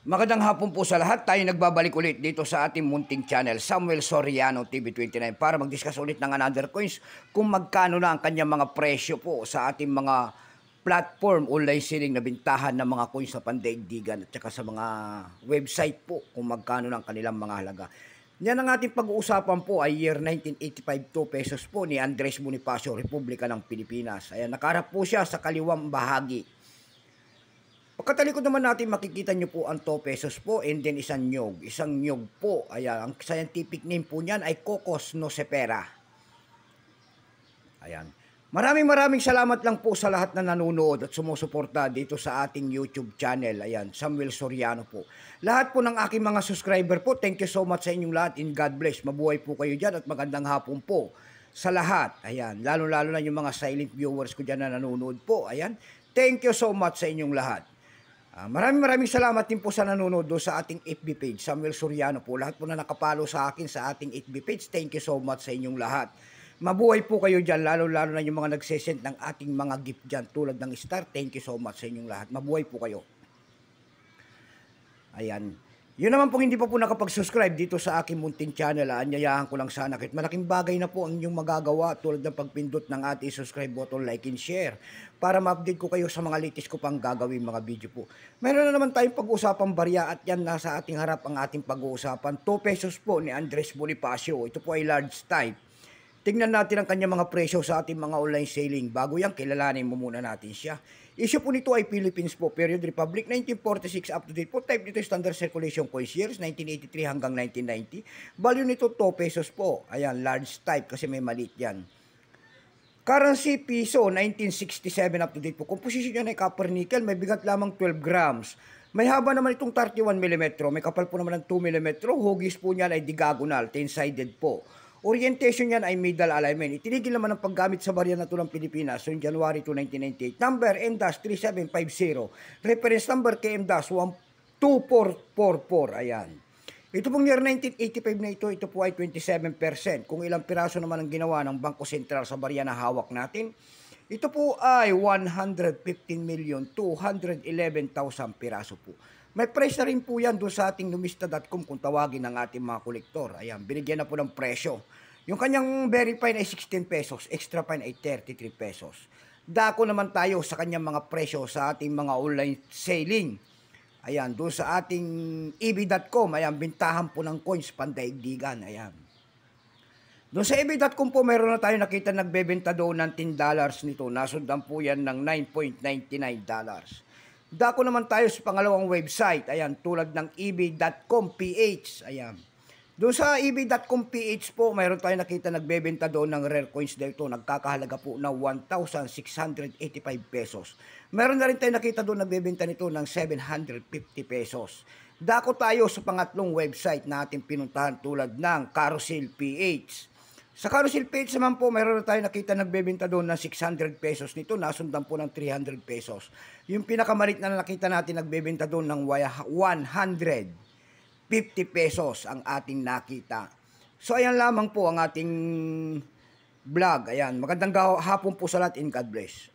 Magandang hapon po sa lahat. Tayo nagbabalik ulit dito sa ating munting channel, Samuel Soriano TV29, para mag-discuss ulit ng another coins kung magkano na ang kanyang mga presyo po sa ating mga platform online selling na bintahan ng mga coins sa pandaigdigan at saka sa mga website po kung magkano na ang kanilang mga halaga. Yan ang ating pag-uusapan po ay year 1985, 2 pesos po ni Andres Bonifacio, Republika ng Pilipinas. Ayan, nakaharap po siya sa kaliwang bahagi. Pagkatalikod naman natin, makikita nyo po ang 2 pesos po and then isang nyog. Isang nyog po, ayan, ang scientific name po niyan ay Cocos nocifera. Ayan. Maraming salamat lang po sa lahat na nanonood at sumusuporta dito sa ating YouTube channel. Ayan, Samuel Soriano po. Lahat po ng aking mga subscriber po, thank you so much sa inyong lahat and God bless. Mabuhay po kayo dyan at magandang hapon po sa lahat. Ayan, lalo na yung mga silent viewers ko dyan na nanonood po. Ayan, thank you so much sa inyong lahat. Maraming salamat din po sa nanonood do sa ating FB page, Samuel Soriano po. Lahat po na nakapalo sa akin sa ating FB page, thank you so much sa inyong lahat. Mabuhay po kayo dyan, lalo na yung mga nagsesend ng ating mga gift dyan, tulad ng star, thank you so much sa inyong lahat. Mabuhay po kayo. Ayan. Yun naman po hindi pa po nakapag-subscribe dito sa aking munting channel, anyayahan ko lang sana kahit malaking bagay na po ang inyong magagawa tulad ng pagpindot ng ating subscribe button, like and share para ma-update ko kayo sa mga latest ko pang gagawin mga video po. Meron na naman tayong pag-usapang barya at yan nasa ating harap ang ating pag-uusapan. 2 pesos po ni Andres Bonifacio. Ito po ay large type. Tingnan natin ang kanyang mga presyo sa ating mga online selling. Bago yan, kilalanin mo muna natin siya. Issue po nito ay Philippines po, period Republic, 1946 up to date po. Type nito standard circulation coins years, 1983 hanggang 1990. Value nito 2 pesos po. Ayan, large type kasi may maliit yan. Currency piso, 1967 up to date po. Composition niya ay copper nickel, may bigat lamang 12 grams. May haba naman itong 31 mm, may kapal po naman ng 2 mm. Hugis po niyan ay diagonal, 10-sided po. Orientation niyan ay middle alignment. Itinigil naman ang paggamit sa barya na ito ng Pilipinas noong January 2, 1998. Number M-3750. Reference number KM-12444. Ayan. Ito pong year 1985 na ito po ay 27%. Kung ilang piraso naman ang ginawa ng Bangko Sentral sa barya na hawak natin, ito po ay 115,211,000 piraso po. May price na rin po yan doon sa ating numista.com kung tawagin ng ating mga kolektor. Ayan, binigyan na po ng presyo. Yung kanyang very fine ay 16 pesos, extra fine ay 33 pesos. Dako naman tayo sa kanyang mga presyo sa ating mga online selling. Ayan, doon sa ating eb.com, ayan, bintahan po ng coins pandaigdigan. Ayan. Doon sa eb.com po, meron na tayo nakita nagbebenta doon ng $10 nito. Nasundan po yan ng $9.99. Dako naman tayo sa pangalawang website. Ayan, tulad ng eb.com.ph. Ayan. Doon sa eb.com.ph po, mayroon tayo nakita nagbebenta doon ng rare coins dito. Nagkakahalaga po ng 1,685 pesos. Meron na rin tayo nakita doon nagbebenta nito ng 750 pesos. Dako tayo sa pangatlong website na ating pinuntahan tulad ng Carousel PH. Sa Carousel PH naman po, mayroon na tayo nakita nagbebenta doon ng 600 pesos nito. Nasundan po ng 300 pesos. Yung pinakamalit na nakita natin nagbebenta doon ng 150 pesos ang ating nakita. So ayan lamang po ang ating vlog. Ayan, magandang hapon po sa lahat and God bless.